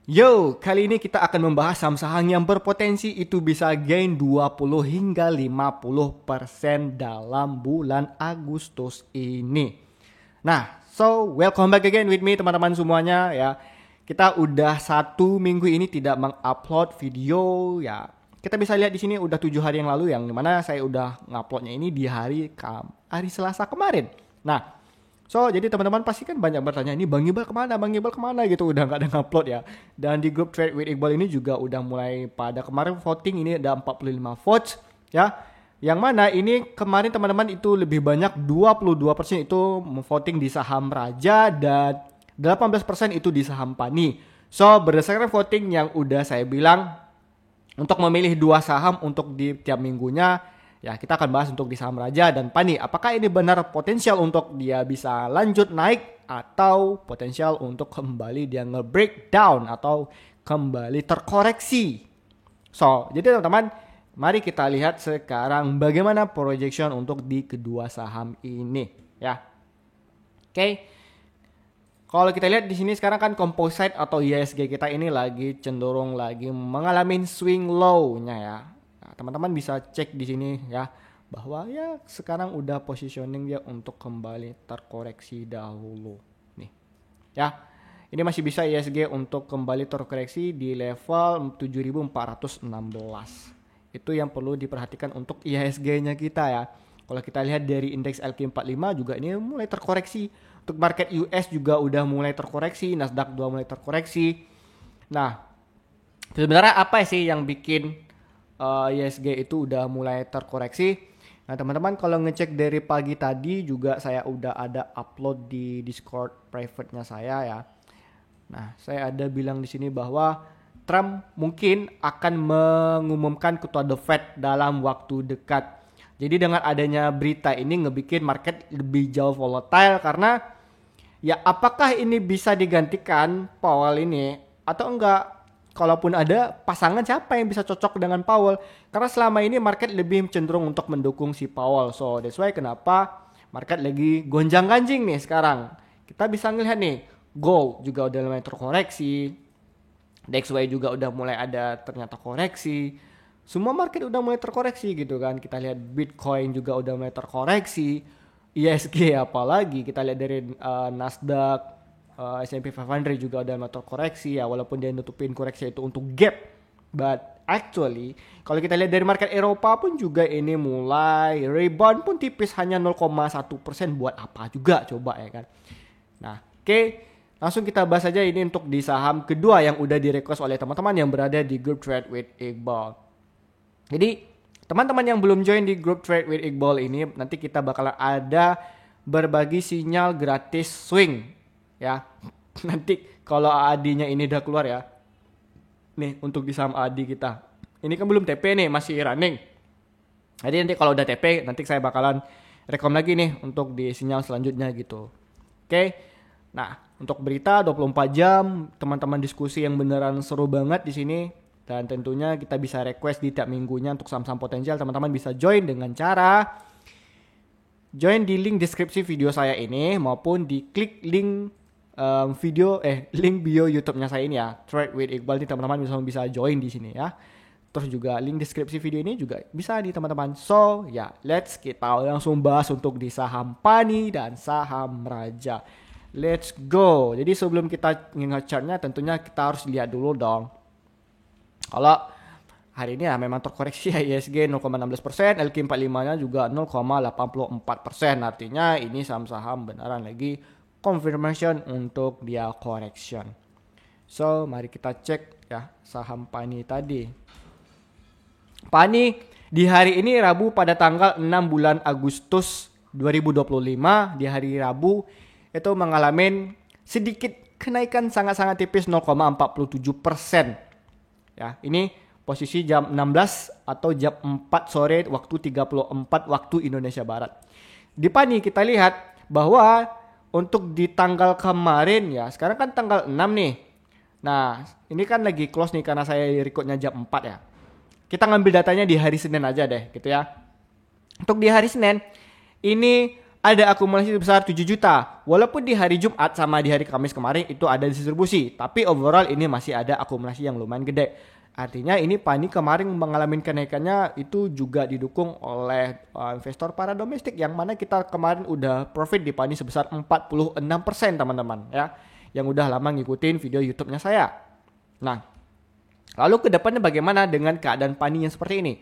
Yo, kali ini kita akan membahas saham-saham yang berpotensi itu bisa gain 20 hingga 50% dalam bulan Agustus ini. Nah, so welcome back again with me teman-teman semuanya ya. Kita udah 1 minggu ini tidak mengupload video ya. Kita bisa lihat di sini udah 7 hari yang lalu yang dimana saya udah nguploadnya ini di hari Selasa kemarin. Nah, so, jadi teman-teman pasti kan banyak bertanya, ini Bang Iqbal kemana gitu, udah nggak ada ngupload ya. Dan di grup Trade with Iqbal ini juga udah mulai pada kemarin voting, ini ada 45 votes ya. Yang mana ini kemarin teman-teman itu lebih banyak 22% itu voting di saham Raja dan 18% itu di saham Pani. So, berdasarkan voting yang udah saya bilang, untuk memilih 2 saham untuk di tiap minggunya, ya, kita akan bahas untuk di saham Raja dan Pani. Apakah ini benar potensial untuk dia bisa lanjut naik atau potensial untuk kembali dia nge-breakdown atau kembali terkoreksi. So, jadi teman-teman, mari kita lihat sekarang bagaimana projection untuk di kedua saham ini, ya. Oke. Kalau kita lihat di sini sekarang kan composite atau IHSG kita ini lagi cenderung lagi mengalami swing low-nya ya. Nah, teman-teman bisa cek di sini ya bahwa ya sekarang udah positioning dia untuk kembali terkoreksi dahulu nih. Ya. Ini masih bisa IHSG untuk kembali terkoreksi di level 7416. Itu yang perlu diperhatikan untuk IHSG-nya kita ya. Kalau kita lihat dari indeks LQ45 juga ini mulai terkoreksi. Untuk market US juga udah mulai terkoreksi, Nasdaq juga mulai terkoreksi. Nah, sebenarnya apa sih yang bikin IHSG itu udah mulai terkoreksi? Nah, teman-teman kalau ngecek dari pagi tadi juga saya udah ada upload di Discord private-nya saya ya. Nah, saya ada bilang di sini bahwa Trump mungkin akan mengumumkan ketua The Fed dalam waktu dekat. Jadi dengan adanya berita ini ngebikin market lebih jauh volatile karena ya apakah ini bisa digantikan Powell ini atau enggak? Kalaupun ada pasangan siapa yang bisa cocok dengan Powell? Karena selama ini market lebih cenderung untuk mendukung si Powell. So that's why kenapa market lagi gonjang-ganjing nih sekarang. Kita bisa ngelihat nih, gold juga udah mulai terkoreksi. DXY juga udah mulai ada ternyata koreksi. Semua market udah mulai terkoreksi gitu kan. Kita lihat Bitcoin juga udah mulai terkoreksi. ISG apalagi kita lihat dari Nasdaq, S&P 500 juga udah mulai terkoreksi ya, walaupun dia nutupin koreksi itu untuk gap. But actually kalau kita lihat dari market Eropa pun juga ini mulai rebound pun tipis, hanya 0,1%, buat apa juga coba ya kan. Nah, oke. Langsung kita bahas aja ini untuk di saham kedua yang udah di-request oleh teman-teman yang berada di grup Trade with Iqbal. Jadi teman-teman yang belum join di grup Trade with Iqbal ini, nanti kita bakalan ada berbagi sinyal gratis swing ya. Nanti kalau AAD-nya ini udah keluar ya. Nih untuk di saham AAD kita. Ini kan belum TP nih, masih running. Jadi nanti kalau udah TP nanti saya bakalan rekom lagi nih untuk di sinyal selanjutnya gitu. Oke. Nah, untuk berita 24 jam, teman-teman diskusi yang beneran seru banget di sini. Dan tentunya kita bisa request di tiap minggunya untuk saham-saham potensial. Teman-teman bisa join dengan cara join di link deskripsi video saya ini maupun di klik link link bio YouTube-nya saya ini ya. Trade with Iqbal ini teman-teman bisa join di sini ya. Terus juga link deskripsi video ini juga bisa di teman-teman. So, ya, kita langsung bahas untuk di saham Pani dan saham Raja. Let's go. Jadi sebelum kita nge-chartnya tentunya kita harus lihat dulu dong. Kalau hari ini ya memang terkoreksi ya, IHSG 0,16%, LQ45-nya juga 0,84%. Artinya ini saham-saham beneran lagi confirmation untuk dia correction. So, mari kita cek ya saham Pani tadi. Pani di hari ini Rabu pada tanggal 6 bulan Agustus 2025 di hari Rabu itu mengalami sedikit kenaikan sangat-sangat tipis 0,47%. Ya, ini posisi jam 16 atau jam 4 sore waktu 34 waktu Indonesia Barat. Di Pani kita lihat bahwa untuk di tanggal kemarin ya, sekarang kan tanggal 6 nih. Nah, ini kan lagi close nih karena saya recordnya jam 4 ya. Kita ngambil datanya di hari Senin aja deh gitu ya. Untuk di hari Senin ini ada akumulasi sebesar 7 juta. Walaupun di hari Jumat sama di hari Kamis kemarin itu ada distribusi, tapi overall ini masih ada akumulasi yang lumayan gede. Artinya ini PANI kemarin mengalami kenaikannya itu juga didukung oleh investor para domestik, yang mana kita kemarin udah profit di PANI sebesar 46% teman-teman ya, yang udah lama ngikutin video YouTube-nya saya. Nah, lalu ke depannya bagaimana dengan keadaan PANI yang seperti ini?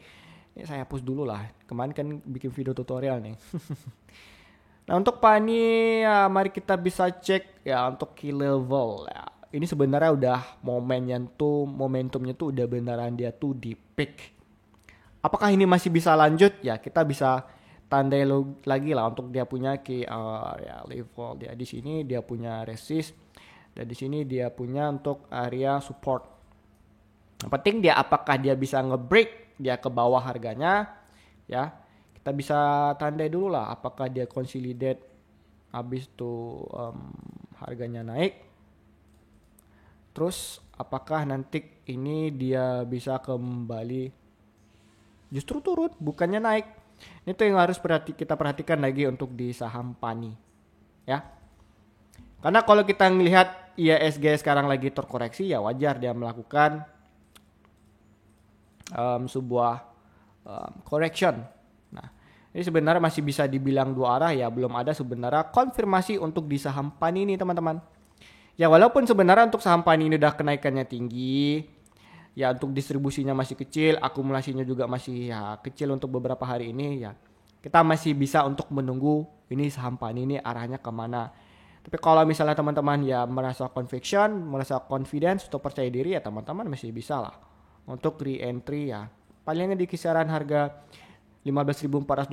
Ini saya hapus dulu lah, kemarin kan bikin video tutorial nih. Nah, untuk PANI ya, mari kita bisa cek ya untuk key level ya. Ini sebenarnya udah momentumnya tuh udah beneran dia tuh di peak. Apakah ini masih bisa lanjut? Ya, kita bisa tandai lagi lah untuk dia punya key ya level dia di sini, dia punya resist, dan di sini dia punya untuk area support. Yang penting dia apakah dia bisa nge-break dia ke bawah harganya ya. Kita bisa tandai dulu lah apakah dia consolidate habis tuh harganya naik. Terus apakah nanti ini dia bisa kembali justru turun bukannya naik. Itu yang harus kita perhatikan lagi untuk di saham PANI ya. Karena kalau kita melihat IHSG sekarang lagi terkoreksi ya wajar dia melakukan sebuah correction. Nah, ini sebenarnya masih bisa dibilang dua arah ya, belum ada sebenarnya konfirmasi untuk di saham PANI ini teman-teman. Ya walaupun sebenarnya untuk saham PANI ini udah kenaikannya tinggi, ya untuk distribusinya masih kecil, akumulasinya juga masih ya kecil untuk beberapa hari ini ya. Kita masih bisa untuk menunggu ini saham PANI ini arahnya kemana. Tapi kalau misalnya teman-teman ya merasa conviction, merasa confidence atau percaya diri ya teman-teman masih bisa lah untuk re-entry ya. Palingnya di kisaran harga 15.425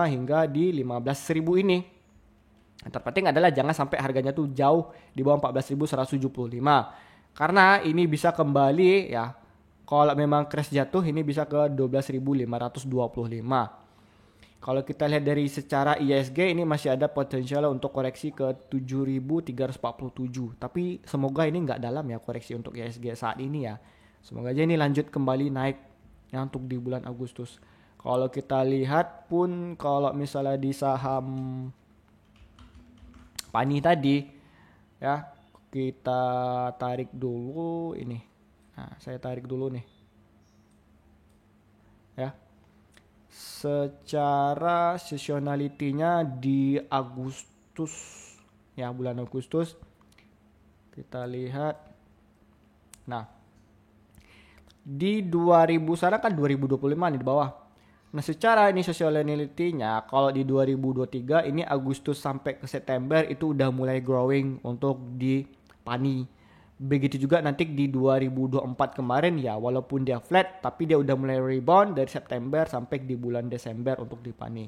hingga di 15.000 ini. Yang terpenting adalah jangan sampai harganya tuh jauh di bawah 14.175. Karena ini bisa kembali ya. Kalau memang crash jatuh ini bisa ke 12.525. Kalau kita lihat dari secara IHSG ini masih ada potensial untuk koreksi ke 7.347. Tapi semoga ini nggak dalam ya koreksi untuk IHSG saat ini ya. Semoga aja ini lanjut kembali naik ya untuk di bulan Agustus. Kalau kita lihat pun kalau misalnya di saham PANI tadi ya, kita tarik dulu ini. Nah, saya tarik dulu nih. Ya. Secara seasonality-nya di Agustus ya, bulan Agustus kita lihat. Nah, di 2000 sana kan 2025 nih di bawah. Nah, secara ini seasonality-nya kalau di 2023 ini Agustus sampai ke September itu udah mulai growing untuk di PANI. Begitu juga nanti di 2024 kemarin ya walaupun dia flat tapi dia udah mulai rebound dari September sampai di bulan Desember untuk di PANI.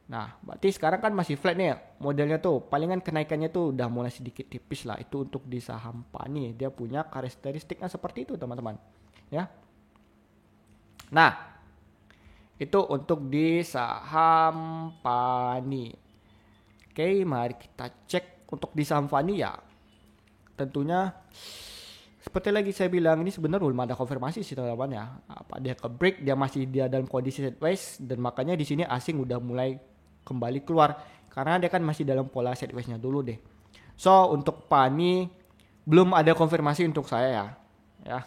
Nah, berarti sekarang kan masih flat nih modelnya tuh. Palingan kenaikannya tuh udah mulai sedikit tipis lah itu untuk di saham PANI. Dia punya karakteristiknya seperti itu teman-teman. Ya. Nah, itu untuk di saham PANI. Oke, mari kita cek untuk di saham PANI ya. Tentunya seperti lagi saya bilang ini sebenarnya belum ada konfirmasi sih teman-teman ya. Apa dia ke break, dia masih dia dalam kondisi sideways dan makanya di sini asing udah mulai kembali keluar karena dia kan masih dalam pola sideways-nya dulu deh. So, untuk PANI belum ada konfirmasi untuk saya ya. Ya.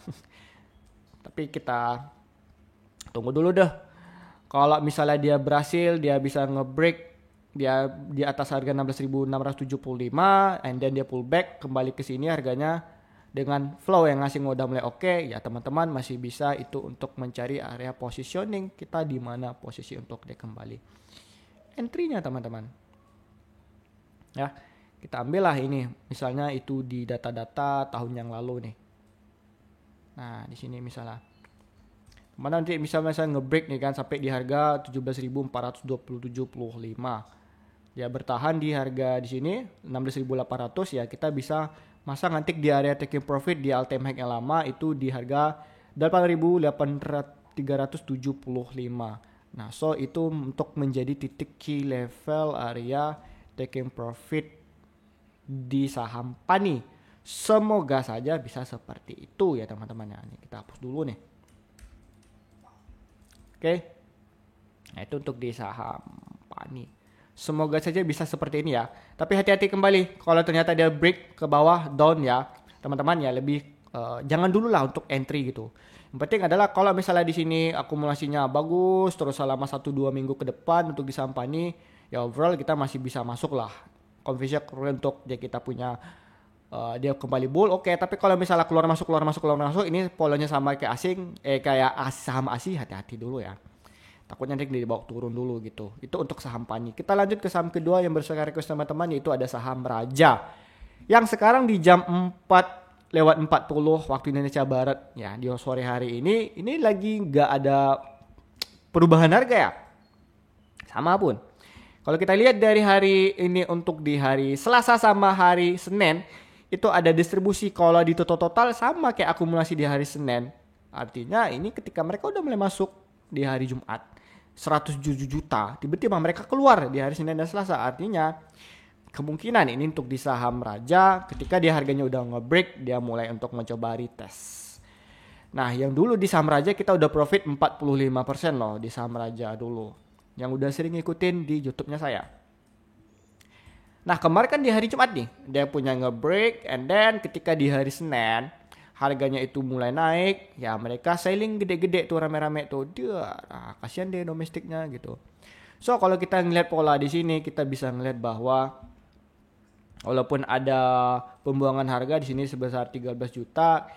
Tapi kita tunggu dulu deh. Kalau misalnya dia berhasil, dia bisa nge-break dia di atas harga 16.675 and then dia pull back kembali ke sini harganya dengan flow yang ngasih udah mulai oke, ya teman-teman masih bisa itu untuk mencari area positioning kita di mana posisi untuk dia kembali. Entry-nya teman-teman. Ya, kita ambillah ini misalnya itu di data-data tahun yang lalu nih. Nah, di sini misalnya mana nanti misalnya nge-break nih kan sampai di harga 17.425. Ya bertahan di harga di sini 16.800 ya kita bisa masang nanti di area taking profit di all time high yang lama itu di harga 8.375. Nah, so itu untuk menjadi titik key level area taking profit di saham PANI. Semoga saja bisa seperti itu ya teman-teman ya. Ini kita hapus dulu nih. Oke. Nah, itu untuk di saham PANI. Semoga saja bisa seperti ini ya. Tapi hati-hati kembali kalau ternyata dia break ke bawah down ya, teman-teman ya lebih jangan dulu lah untuk entry gitu. Yang penting adalah kalau misalnya di sini akumulasinya bagus terus selama 1-2 minggu ke depan untuk di saham Pani, ya overall kita masih bisa masuk lah. Conviction untuk dia kita punya dia kembali bull, oke. Tapi kalau misalnya keluar masuk ini polanya sama kayak kayak saham ASI, hati-hati dulu ya. Takutnya nanti dibawa turun dulu gitu. Itu untuk saham Pani. Kita lanjut ke saham kedua yang bersuara request teman-teman, yaitu ada saham Raja. Yang sekarang di jam 4:40 waktu Indonesia Barat ya, di sore hari ini lagi nggak ada perubahan harga ya. Sama pun. Kalau kita lihat dari hari ini untuk di hari Selasa sama hari Senin, itu ada distribusi kalau di total sama kayak akumulasi di hari Senin. Artinya ini ketika mereka udah mulai masuk di hari Jumat 107 juta, tiba-tiba mereka keluar di hari Senin dan Selasa. Artinya kemungkinan ini untuk di saham Raja ketika dia harganya udah nge-break, dia mulai untuk mencoba retest. Nah, yang dulu di saham Raja kita udah profit 45% loh di saham Raja dulu. Yang udah sering ngikutin di YouTube-nya saya. Nah, kemarin kan di hari Jumat nih, dia punya nge-break, and then ketika di hari Senin harganya itu mulai naik, ya mereka selling gede-gede tuh, rame-rame tuh. Dia kasihan deh domestiknya gitu. So, kalau kita ngeliat pola di sini, kita bisa ngeliat bahwa walaupun ada pembuangan harga di sini sebesar 13 juta,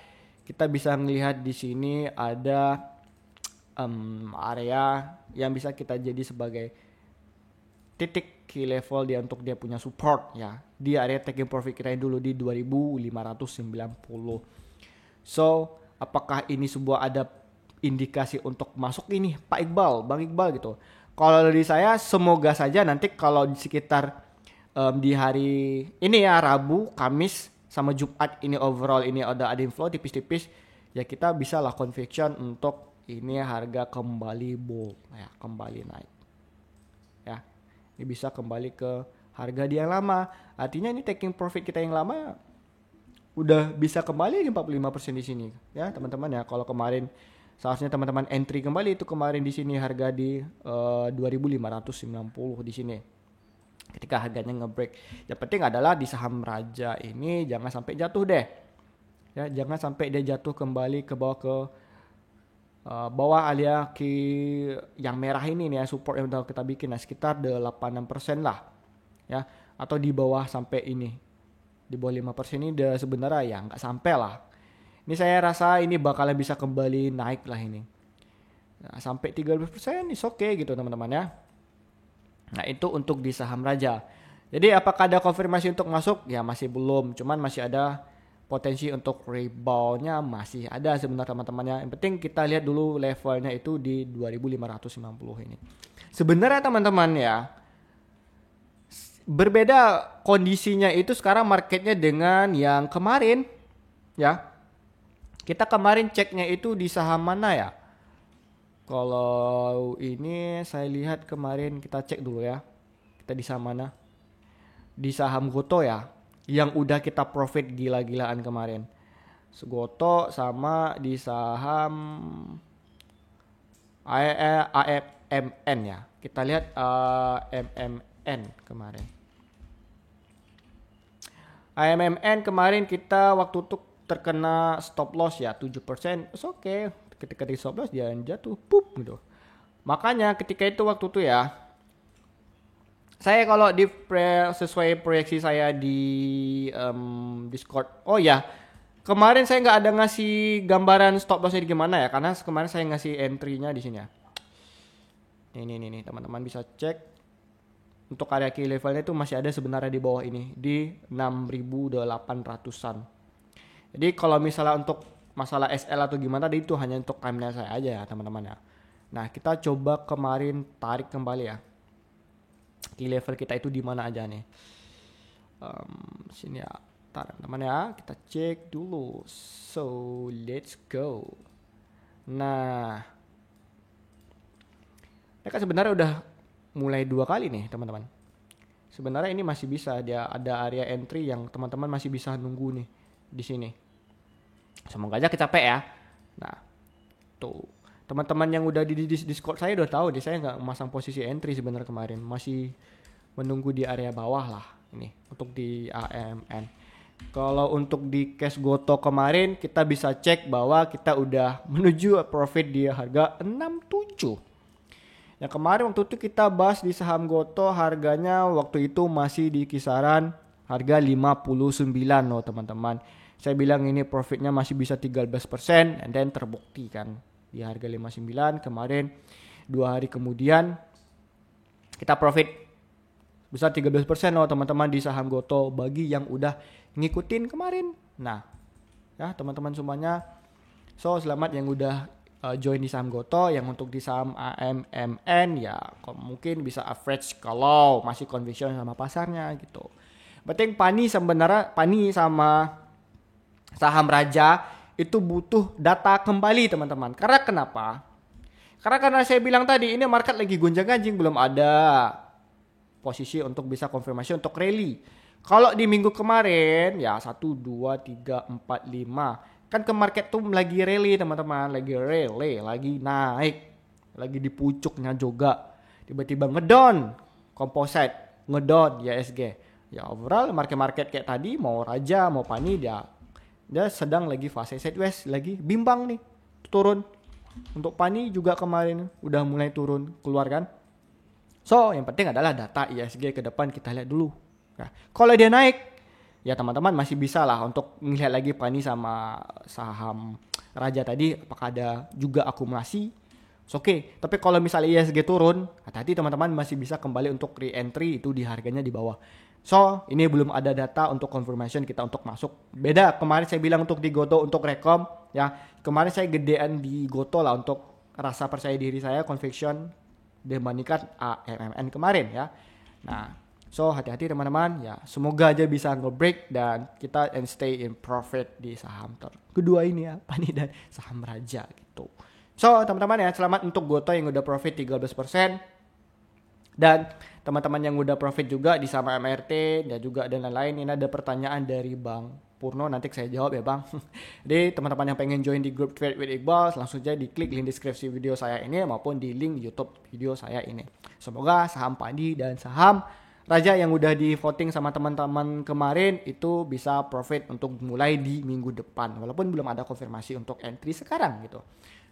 kita bisa melihat di sini ada area yang bisa kita jadi sebagai titik key level dia untuk dia punya support ya. Di area taking profit kita dulu di 2590. So, apakah ini sebuah ada indikasi untuk masuk ini Pak Iqbal, Bang Iqbal gitu. Kalau dari saya semoga saja nanti kalau di sekitar di hari ini ya, Rabu, Kamis sama Jumat ini overall ini ada inflow tipis-tipis, ya kita bisa lah conviction untuk ini harga kembali bull ya, kembali naik. Ya. Ini bisa kembali ke harga dia yang lama. Artinya ini taking profit kita yang lama udah bisa kembali di 45% di sini ya teman-teman ya. Kalau kemarin seharusnya teman-teman entry kembali itu kemarin di sini harga di 2590 di sini. Ketika harganya nge-break. Yang penting adalah di saham Raja ini jangan sampai jatuh deh. Ya, jangan sampai dia jatuh kembali ke bawah alia ke yang merah ini nih ya, support yang udah kita bikin ya, sekitar 86% lah. Ya, atau di bawah sampai ini. Di bawah 5% ini udah sebenarnya ya nggak sampai lah. Ini saya rasa ini bakalan bisa kembali naik lah ini. Nah, sampai 13% is okay gitu teman-teman ya. Nah, itu untuk di saham Raja. Jadi apakah ada konfirmasi untuk masuk? Ya masih belum. Cuman masih ada potensi untuk reboundnya masih ada sebenarnya teman-temannya. Yang penting kita lihat dulu levelnya itu di 2590 ini. Sebenarnya teman-teman ya, berbeda kondisinya itu sekarang marketnya dengan yang kemarin ya. Kita kemarin ceknya itu di saham mana ya? Kalau ini saya lihat kemarin kita cek dulu ya. Kita di saham mana? Di saham Goto ya. Yang udah kita profit gila-gilaan kemarin. Goto sama di saham AMN ya. Kita lihat AMMN kemarin. AMMN kemarin kita waktu itu terkena stop loss ya 7%. It's okay. Ketika di stop loss dia jatuh pup gitu. Makanya ketika itu waktu itu ya, saya kalau sesuai proyeksi saya di Discord. Oh ya, kemarin saya nggak ada ngasih gambaran stop lossnya gimana ya, karena kemarin saya ngasih entry-nya di sini ya. Ini teman-teman bisa cek. Untuk area key levelnya itu masih ada sebenarnya di bawah ini di 6.800-an. Jadi kalau misalnya untuk masalah SL atau gimana tadi itu hanya untuk timeline saya aja ya teman-teman ya. Nah, kita coba kemarin tarik kembali ya. Key level kita itu di mana aja nih. Sini ya. Teman-teman ya, kita cek dulu. So, let's go. Nah, mereka sebenarnya udah mulai 2 kali nih teman-teman. Sebenarnya ini masih bisa, dia ada area entry yang teman-teman masih bisa nunggu nih di sini. Semoga aja kecapek ya. Nah, tuh teman-teman yang udah di Discord saya udah tahu deh, saya nggak memasang posisi entry sebenarnya kemarin, masih menunggu di area bawah lah ini untuk di AMN. Kalau untuk di cash Goto kemarin kita bisa cek bahwa kita udah menuju profit di harga 67. Yang kemarin waktu itu kita bahas di saham Goto harganya waktu itu masih di kisaran harga 59 loh teman-teman. Saya bilang ini profitnya masih bisa 13% and then terbukti kan di harga 59 kemarin 2 hari kemudian kita profit besar 13% loh teman-teman di saham Goto bagi yang udah ngikutin kemarin. Nah, ya teman-teman semuanya. So, selamat yang udah join di saham Goto. Yang untuk di saham AMMN ya mungkin bisa average kalau masih conviction sama pasarnya gitu. Penting Pani sama saham Raja itu butuh data kembali teman-teman. Karena kenapa? Karena saya bilang tadi ini market lagi gonjang-ganjing, belum ada posisi untuk bisa konfirmasi untuk rally. Kalau di minggu kemarin ya 1, 2, 3, 4, 5 kan ke market tuh lagi rally teman-teman, lagi rally, lagi naik, lagi di pucuknya juga. Tiba-tiba ngedon composite, ngedon ISG. Ya overall market kayak tadi mau Raja mau Pani dia sedang lagi fase sideways, lagi bimbang nih, turun. Untuk Pani juga kemarin udah mulai turun keluar kan. So yang penting adalah data ISG ke depan kita lihat dulu. Nah, kalau dia naik, ya teman-teman masih bisa lah untuk melihat lagi Pani sama saham Raja tadi apakah ada juga akumulasi. Oke. Tapi kalau misalnya ISG turun, hati-hati teman-teman masih bisa kembali untuk re-entry itu di harganya di bawah. So, ini belum ada data untuk confirmation kita untuk masuk. Beda kemarin saya bilang untuk di Goto untuk rekom, ya. Kemarin saya gedean di Goto lah untuk rasa percaya diri saya, conviction dibandingkan AMMN kemarin ya. Nah, so hati-hati teman-teman ya, semoga aja bisa nge-break dan kita and stay in profit di saham kedua ini ya, Pani dan saham Raja gitu. So teman-teman ya, selamat untuk Goto yang udah profit 13% dan teman-teman yang udah profit juga di saham MRT dan juga dan lain-lain. Ini ada pertanyaan dari Bang Purno, nanti saya jawab ya Bang. Jadi teman-teman yang pengen join di grup Trade with Iqbal langsung aja diklik link deskripsi video saya ini maupun di link YouTube video saya ini. Semoga saham Pani dan saham Raja yang udah di voting sama teman-teman kemarin itu bisa profit untuk mulai di minggu depan. Walaupun belum ada konfirmasi untuk entry sekarang gitu.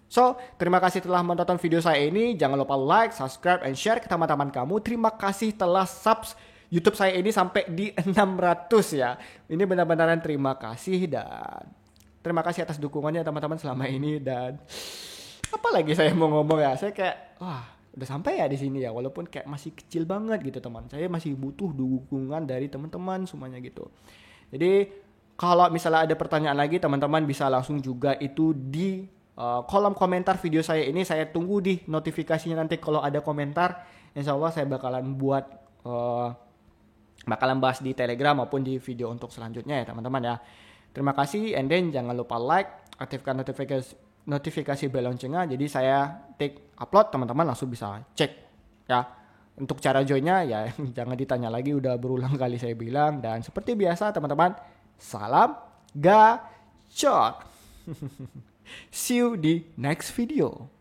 So, terima kasih telah menonton video saya ini. Jangan lupa like, subscribe, and share ke teman-teman kamu. Terima kasih telah subs YouTube saya ini sampai di 600 ya. Ini benar-benaran terima kasih dan terima kasih atas dukungannya teman-teman selama ini. Dan apa lagi saya mau ngomong ya? Saya kayak, wah, udah sampai ya di sini ya, walaupun kayak masih kecil banget gitu teman. Saya masih butuh dukungan dari teman-teman semuanya gitu. Jadi kalau misalnya ada pertanyaan lagi teman-teman bisa langsung juga itu di kolom komentar video saya ini. Saya tunggu di notifikasinya nanti kalau ada komentar. Insya Allah saya bakalan bakalan bahas di Telegram maupun di video untuk selanjutnya ya teman-teman ya. Terima kasih and then jangan lupa like, aktifkan notifikasi bell loncengnya, jadi saya take upload teman-teman langsung bisa cek ya. Untuk cara joinnya ya jangan ditanya lagi, udah berulang kali saya bilang. Dan seperti biasa teman-teman, salam gacor. See you di next video.